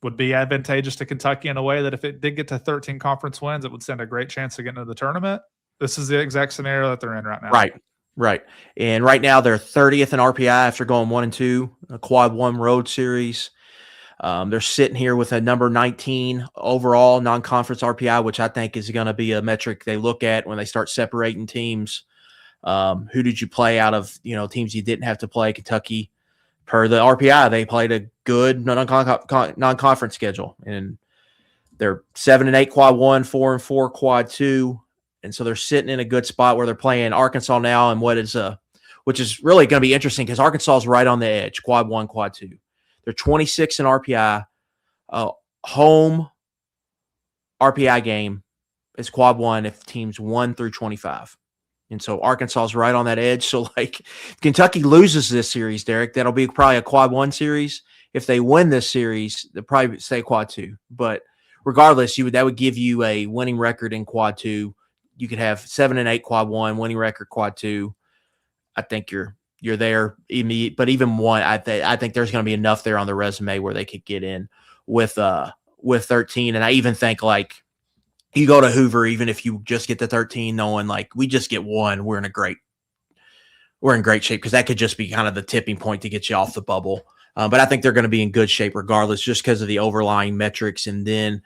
S2: would be advantageous to Kentucky in a way that if it did get to 13 conference wins, it would stand a great chance to get into the tournament. This is the exact scenario that they're in right now.
S1: Right. And right now they're 30th in RPI after going 1-2, a quad 1 road series. They're sitting here with a number 19 overall non-conference RPI, which I think is going to be a metric they look at when they start separating teams. Who did you play out of, teams you didn't have to play? Kentucky per the RPI, they played a good non-conference schedule, and they're 7-8 quad 1, 4-4 quad 2, and so they're sitting in a good spot where they're playing Arkansas now, and which is really going to be interesting because Arkansas is right on the edge, quad 1, quad 2. They're 26 in RPI. Home RPI game is quad 1 if teams 1 through 25. And so Arkansas is right on that edge. So, like, if Kentucky loses this series, Derek, that'll be probably a quad 1 series. If they win this series, they'll probably stay quad 2. But regardless, that would give you a winning record in quad 2. You could have 7-8 quad 1, winning record quad 2. I think you're there. But even one, I think there's going to be enough there on the resume where they could get in with 13. And I even think, like, you go to Hoover, even if you just get the 13, knowing like we just get one, we're in great shape, because that could just be kind of the tipping point to get you off the bubble. But I think they're going to be in good shape regardless, just because of the overlying metrics and then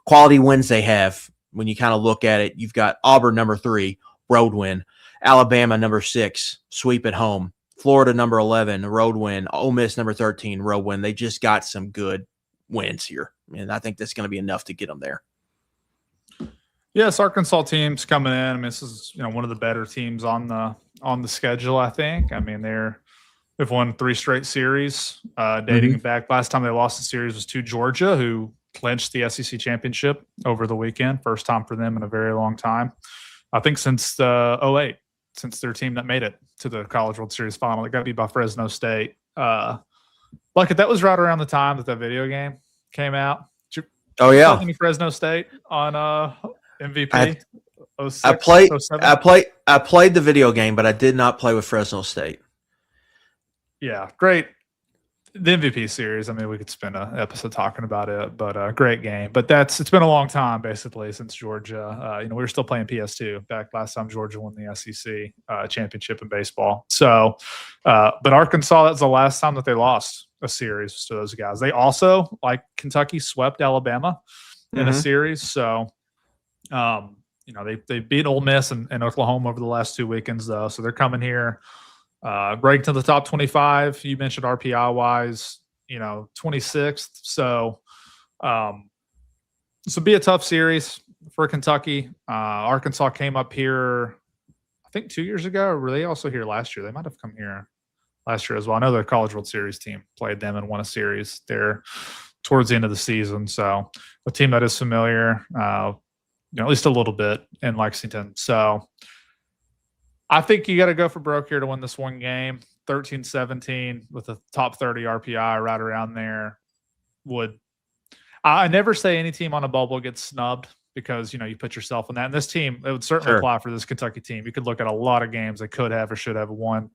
S1: quality wins they have. When you kind of look at it, you've got Auburn number 3, road win; Alabama number 6, sweep at home; Florida number 11, road win; Ole Miss number 13, road win. They just got some good wins here, and I think that's going to be enough to get them there.
S2: Yes, Arkansas team's coming in. I mean, this is one of the better teams on the schedule, I think. I mean, they've won 3 straight series, dating back. Last time they lost the series was to Georgia, who clinched the SEC championship over the weekend. First time for them in a very long time. I think since 2008, since their team that made it to the College World Series final. They got beat by Fresno State. Like, that was right around the time that video game came out.
S1: Oh yeah,
S2: any Fresno State on MVP?
S1: I played the video game, but I did not play with Fresno State.
S2: Yeah, great. The MVP series, I mean, we could spend an episode talking about it, but great game. But it's been a long time, basically, since Georgia. We were still playing PS2 back last time Georgia won the SEC championship in baseball. So, but Arkansas, that's the last time that they lost a series to those guys. They also, like Kentucky, swept Alabama in a series. So, they beat Ole Miss and Oklahoma over the last 2 weekends, though. So they're coming here. Break to the top 25. You mentioned RPI wise, 26th. So, this will be a tough series for Kentucky. Arkansas came up here, I think 2 years ago, or were they also here last year? They might have come here last year as well. I know the College World Series team played them and won a series there towards the end of the season. So a team that is familiar, at least a little bit in Lexington. So I think you got to go for broke here to win this one game. 13-17 with a top 30 RPI right around there. I never say any team on a bubble gets snubbed, because, you put yourself in that. And this team, it would certainly apply for this Kentucky team. You could look at a lot of games they could have or should have won.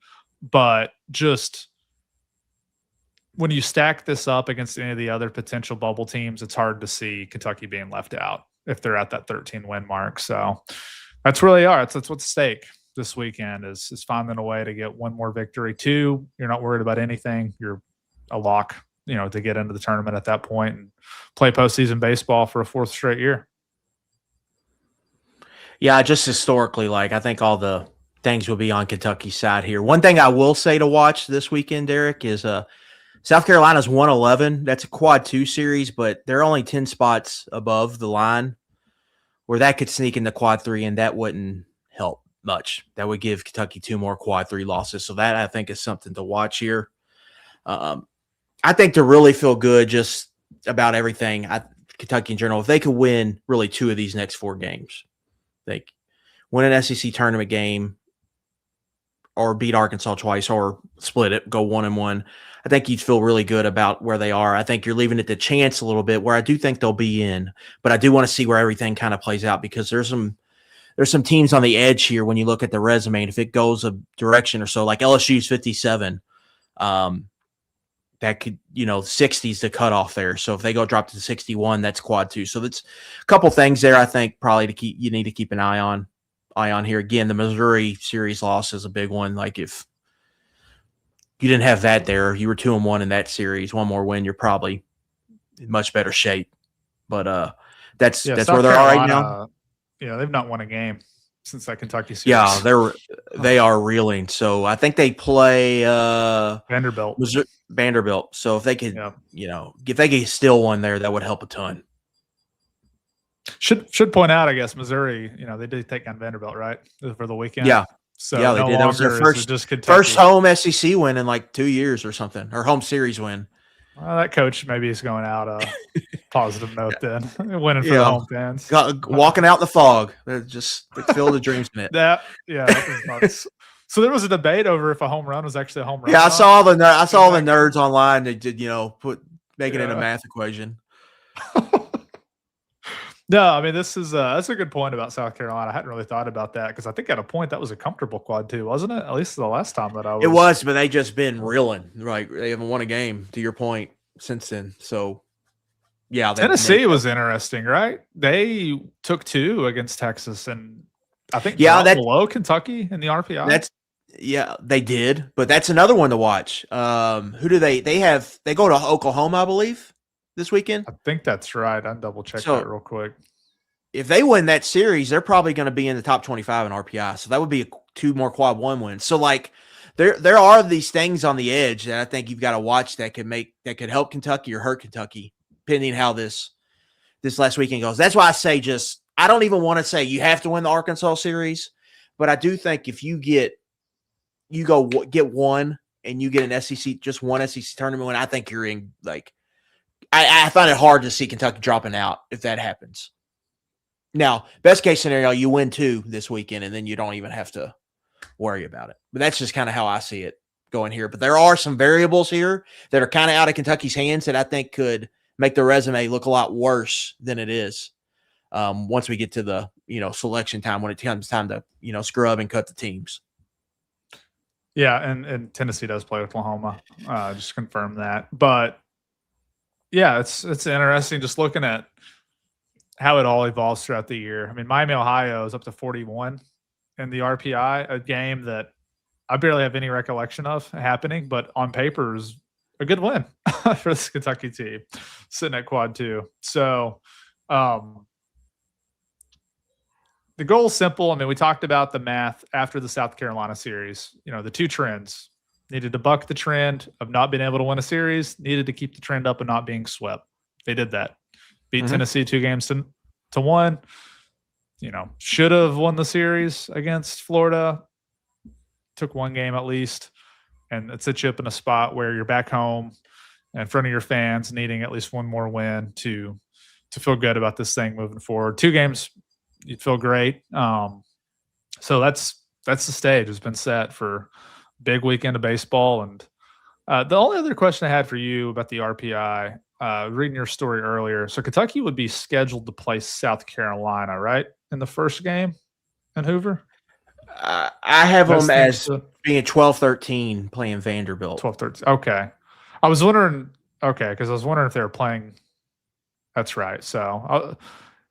S2: But just when you stack this up against any of the other potential bubble teams, it's hard to see Kentucky being left out if they're at that 13-win mark. So that's where they are. That's what's at stake this weekend is finding a way to get one more victory. 2, you're not worried about anything. You're a lock, to get into the tournament at that point and play postseason baseball for a 4th straight year. Yeah,
S1: just historically, I think all the things will be on Kentucky's side here. One thing I will say to watch this weekend, Derek, is South Carolina's 111. That's a quad 2 series, but they're only 10 spots above the line, where that could sneak into quad 3, and that wouldn't help much. That would give Kentucky 2 more quad 3 losses. So that, I think, is something to watch here. I think to really feel good just about everything, Kentucky in general, if they could win really 2 of these next 4 games, like win an SEC tournament game or beat Arkansas twice or split it, go 1-1, I think you'd feel really good about where they are. I think you're leaving it to chance a little bit, where I do think they'll be in, but I do want to see where everything kind of plays out, because there's some teams on the edge here when you look at the resume, and if it goes a direction or so, like LSU's 57, that could, 60's the cutoff there. So if they go drop to 61, that's quad 2. So that's a couple things there, I think, probably you need to keep an eye on here. Again, the Missouri series loss is a big one. Like, if you didn't have that there, you were 2-1 in that series, one more win, you're probably in much better shape. But that's where they are right now.
S2: Yeah, they've not won a game since that Kentucky series.
S1: Yeah, they are reeling. So I think they play
S2: Vanderbilt.
S1: Vanderbilt. So if they could,
S2: Yeah.
S1: if they could steal one there, that would help a ton.
S2: Should point out, I guess, Missouri, they did take on Vanderbilt, right? For the weekend.
S1: Yeah.
S2: So
S1: yeah, they did. That was their first home SEC win in like 2 years or something, or home series win.
S2: Well, that coach maybe is going out a positive note then, winning for the home fans.
S1: Walking out in the fog. They're just filled with dreams in it.
S2: That was nuts. So there was a debate over if a home run was actually a home run.
S1: Yeah, I saw the nerds online. They did, making it a math equation.
S2: No, I mean, that's a good point about South Carolina. I hadn't really thought about that because I think at a point that was a comfortable quad too, wasn't it? At least the last time that I was.
S1: It was, but they just been reeling. Right, they haven't won a game, to your point, since then. So, yeah,
S2: Tennessee was interesting, right? They took 2 against Texas, and I think below Kentucky in the RPI.
S1: They did, but that's another one to watch. Who do they have? They go to Oklahoma, I believe, this weekend.
S2: I think that's right. I'll double check that real quick.
S1: If they win that series, they're probably going to be in the top 25 in RPI. So that would be 2 more quad 1 wins. So like there are these things on the edge that I think you've got to watch that could help Kentucky or hurt Kentucky, depending how this last weekend goes. That's why I say I don't even want to say you have to win the Arkansas series, but I do think if you get one and you get an SEC, just one SEC tournament win, I think you're in like. I find it hard to see Kentucky dropping out if that happens. Now, best case scenario, you win 2 this weekend, and then you don't even have to worry about it. But that's just kind of how I see it going here. But there are some variables here that are kind of out of Kentucky's hands that I think could make the resume look a lot worse than it is once we get to the selection time, when it comes time to scrub and cut the teams.
S2: Yeah, and Tennessee does play Oklahoma. Just confirm that, but. Yeah, it's interesting just looking at how it all evolves throughout the year. I mean, Miami, Ohio is up to 41 in the RPI, a game that I barely have any recollection of happening, but on paper is a good win for this Kentucky team sitting at quad 2. So the goal is simple. I mean, we talked about the math after the South Carolina series, the 2 trends. Needed to buck the trend of not being able to win a series. Needed to keep the trend up and not being swept. They did that. Beat Tennessee 2 games to 1. Should have won the series against Florida. Took 1 game at least. And it's a chip in a spot where you're back home in front of your fans, needing at least 1 more win to feel good about this thing moving forward. 2 games, you'd feel great. So that's the stage. It's been set for big weekend of baseball. And the only other question I had for you about the RPI, reading your story earlier. So Kentucky would be scheduled to play South Carolina, right? In the first game in Hoover?
S1: I have them as being 12-13 playing Vanderbilt.
S2: 12-13. Okay. I was wondering, because I was wondering if they were playing. That's right. So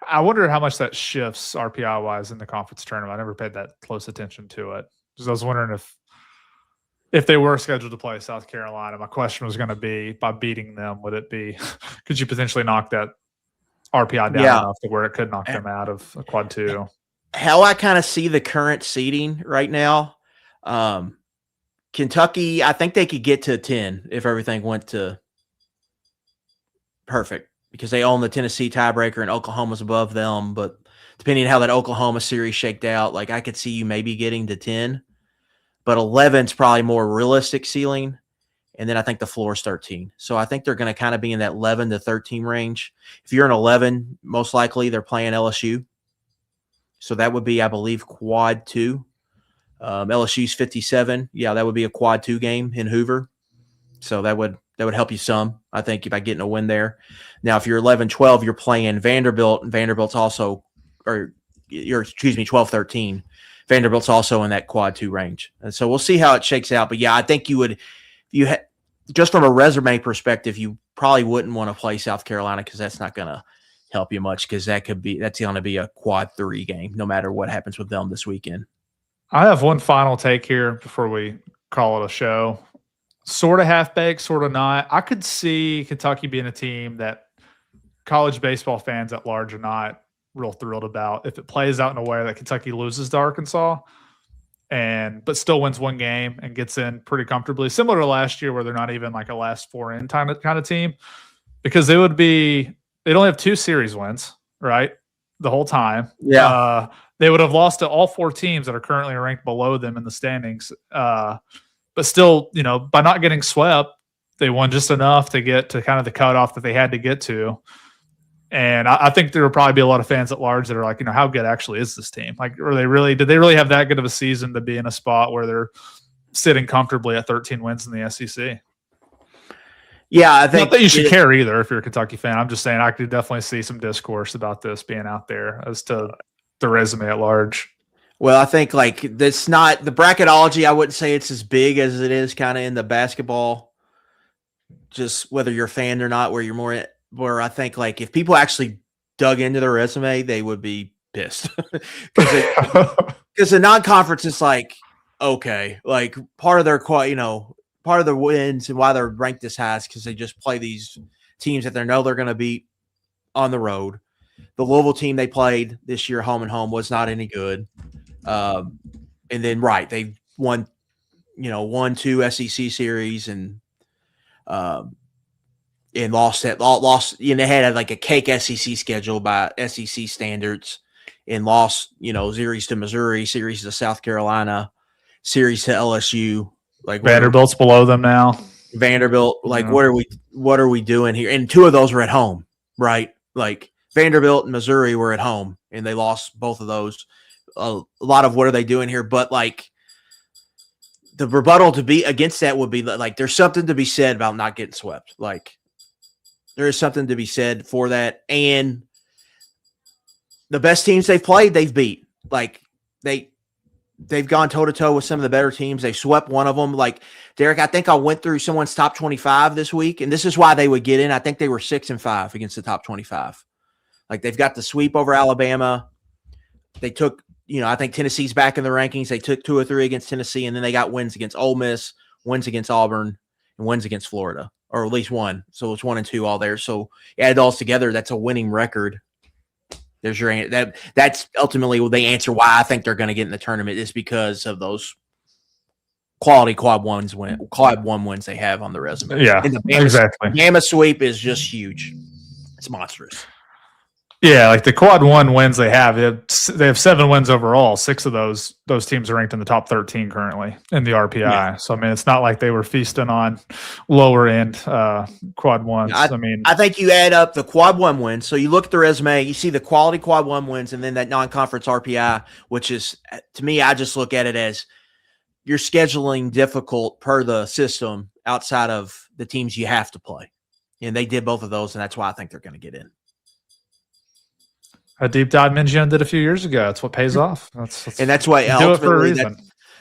S2: I wonder how much that shifts RPI-wise in the conference tournament. I never paid that close attention to it. Because I was wondering if they were scheduled to play South Carolina, my question was going to be, by beating them, could you potentially knock that RPI down enough to where it could knock them out of a quad 2?
S1: How I kind of see the current seeding right now, Kentucky, I think they could get to 10 if everything went to perfect, because they own the Tennessee tiebreaker and Oklahoma's above them. But depending on how that Oklahoma series shaked out, like I could see you maybe getting to 10. But 11 is probably more realistic ceiling. And then I think the floor is 13. So I think they're going to kind of be in that 11 to 13 range. If you're an 11, most likely they're playing LSU. So that would be, I believe, quad 2. LSU's 57. Yeah, that would be a quad 2 game in Hoover. So that would help you some, I think, by getting a win there. Now, if you're 11-12, you're playing Vanderbilt, and Vanderbilt's also, 12-13. Vanderbilt's also in that quad 2 range. And so we'll see how it shakes out. But yeah, I think just from a resume perspective, you probably wouldn't want to play South Carolina, because that's not going to help you much, because that's going to be a quad 3 game, no matter what happens with them this weekend.
S2: I have one final take here before we call it a show. Sort of half-baked, sort of not. I could see Kentucky being a team that college baseball fans at large are not real thrilled about if it plays out in a way that Kentucky loses to Arkansas but still wins one game and gets in pretty comfortably, similar to last year where they're not even like a last four in kind of team, because they'd only have 2 series wins, right? The whole time.
S1: Yeah.
S2: They would have lost to all 4 teams that are currently ranked below them in the standings. But still, by not getting swept, they won just enough to get to kind of the cutoff that they had to get to. And I think there will probably be a lot of fans at large that are like, how good actually is this team? Like, did they really have that good of a season to be in a spot where they're sitting comfortably at 13 wins in the SEC?
S1: Yeah, I think
S2: not that you should care either if you're a Kentucky fan. I'm just saying I could definitely see some discourse about this being out there as to the resume at large.
S1: Well, I think that's not the bracketology. I wouldn't say it's as big as it is kind of in the basketball, just whether you're a fan or not, where you're more where I think if people actually dug into their resume, they would be pissed because the non-conference is okay, part of their part of the wins and why they're ranked this high is because they just play these teams that they know they're going to beat on the road. The Louisville team they played this year, home and home, was not any good. And then they won 2 SEC series and lost. They had a cake SEC schedule by SEC standards, and lost series to Missouri, series to South Carolina, series to LSU.
S2: Vanderbilt's below them now.
S1: Vanderbilt, what are we doing here? And 2 of those were at home, right? Vanderbilt and Missouri were at home, and they lost both of those. A lot of what are they doing here? But the rebuttal to be against that would be there's something to be said about not getting swept. There is something to be said for that. And the best teams they've played, they've beat. They've gone toe-to-toe with some of the better teams. They swept one of them. Derek, I think I went through someone's top 25 this week, and this is why they would get in. I think they were 6-5 against the top 25. They've got the sweep over Alabama. They took, I think Tennessee's back in the rankings. They took 2 or 3 against Tennessee, and then they got wins against Ole Miss, wins against Auburn, and wins against Florida, or at least 1. So it's 1 and 2 all there. So add it all together, that's a winning record. There's your that's ultimately the answer why I think they're going to get in the tournament, is because of those quality quad one wins they have on the resume.
S2: Yeah,
S1: and
S2: exactly.
S1: Bama sweep is just huge. It's monstrous.
S2: Yeah, the quad 1 wins they have 7 wins overall. 6 of those teams are ranked in the top 13 currently in the RPI. Yeah. So it's not like they were feasting on lower end quad 1s.
S1: I think you add up the quad 1 wins. So you look at the resume, you see the quality quad 1 wins, and then that non-conference RPI, which is, to me, I just look at it as you're scheduling difficult per the system outside of the teams you have to play. And they did both of those, and that's why I think they're going to get in.
S2: A deep dive Mingione did a few years ago. That's what pays off.
S1: That's why
S2: do it for a reason.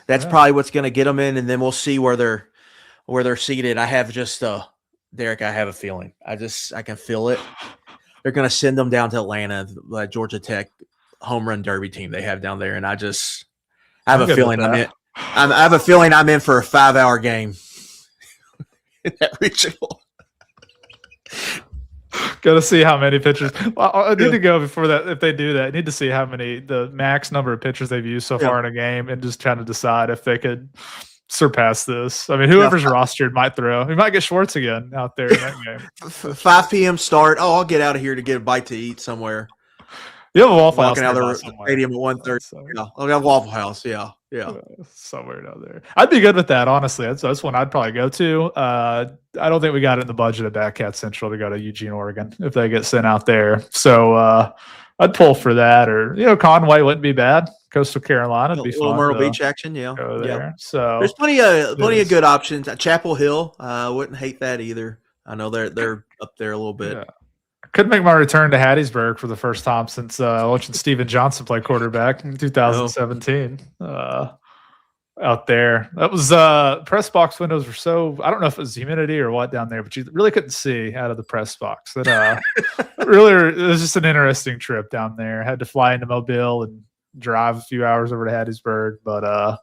S1: That's probably what's going to get them in, and then we'll see where they're seated. I have Derek. I have a feeling. I can feel it. They're going to send them down to Atlanta, like Georgia Tech home run derby team they have down there, and I have a feeling I'm in. I have a feeling I'm in for a 5-hour game in that regional.
S2: Got to see how many pitchers. Well, I need to go before that. If they do that, I need to see how many, the max number of pitchers they've used so far in a game, and just trying to decide if they could surpass this. Whoever's rostered might throw. We might get Schwartz again out there in that game.
S1: 5 p.m. start. Oh, I'll get out of here to get a bite to eat somewhere.
S2: You have a Waffle House.
S1: Walking out of the stadium at 1:30. Yeah, I'll get a Waffle House. Yeah.
S2: Somewhere down there. I'd be good with that, honestly. That's one I'd probably go to. I don't think we got it in the budget at Batcat Central to go to Eugene, Oregon if they get sent out there. So I'd pull for that. Or, Conway wouldn't be bad. Coastal Carolina would be fun.
S1: Myrtle Beach action, yeah.
S2: Go there. So
S1: there's plenty of good options. Chapel Hill, wouldn't hate that either. I know they're up there a little bit.
S2: Yeah. Could make my return to Hattiesburg for the first time since watching Steven Johnson play quarterback in 2017 out there. That was press box windows were so, I don't know if it was humidity or what down there, but you really couldn't see out of the press box. That really, it was just an interesting trip down there. Had to fly into Mobile and drive a few hours over to Hattiesburg, but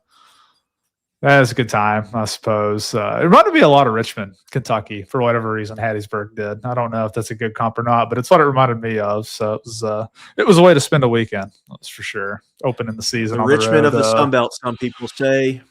S2: That was a good time, I suppose. It reminded me a lot of Richmond, Kentucky, for whatever reason Hattiesburg did. I don't know if that's a good comp or not, but it's what it reminded me of. So it was a way to spend a weekend, that's for sure. Opening the season
S1: The
S2: on
S1: Richmond
S2: the road.
S1: of the Sun Belt, some people say.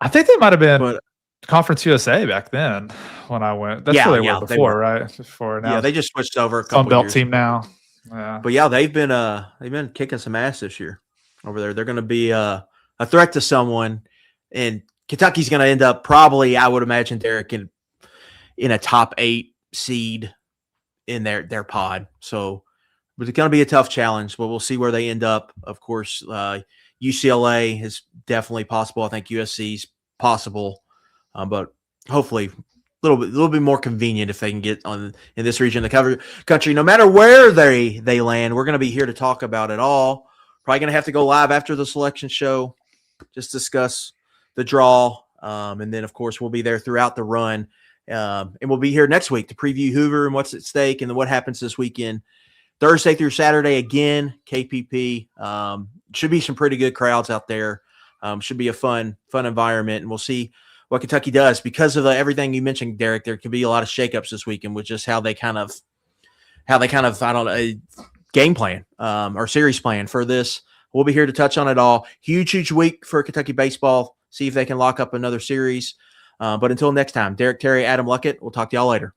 S2: I think they might have been
S1: But
S2: Conference USA back then when I went. That's where they were before, right? Before now.
S1: Yeah, they just switched over a couple
S2: Sun Belt
S1: years
S2: team
S1: ago.
S2: now. Yeah.
S1: But yeah, they've been kicking some ass this year over there. They're going to be a threat to someone, and Kentucky's going to end up probably, I would imagine, Derek, in a top 8 seed in their pod. So, but it's going to be a tough challenge. But we'll see where they end up. Of course, UCLA is definitely possible. I think USC's possible, but hopefully a little bit more convenient if they can get in this region of the country. No matter where they land, we're going to be here to talk about it all. Probably going to have to go live after the selection show, just discuss the draw, and then of course we'll be there throughout the run, and we'll be here next week to preview Hoover and what's at stake and then what happens this weekend, Thursday through Saturday again. KPP should be some pretty good crowds out there. Should be a fun environment, and we'll see what Kentucky does because of everything you mentioned, Derek. There could be a lot of shakeups this weekend with just how they kind of I don't know, game plan or series plan for this. We'll be here to touch on it all. Huge week for Kentucky baseball. See if they can lock up another series. But until next time, Derek Terry, Adam Luckett, we'll talk to y'all later.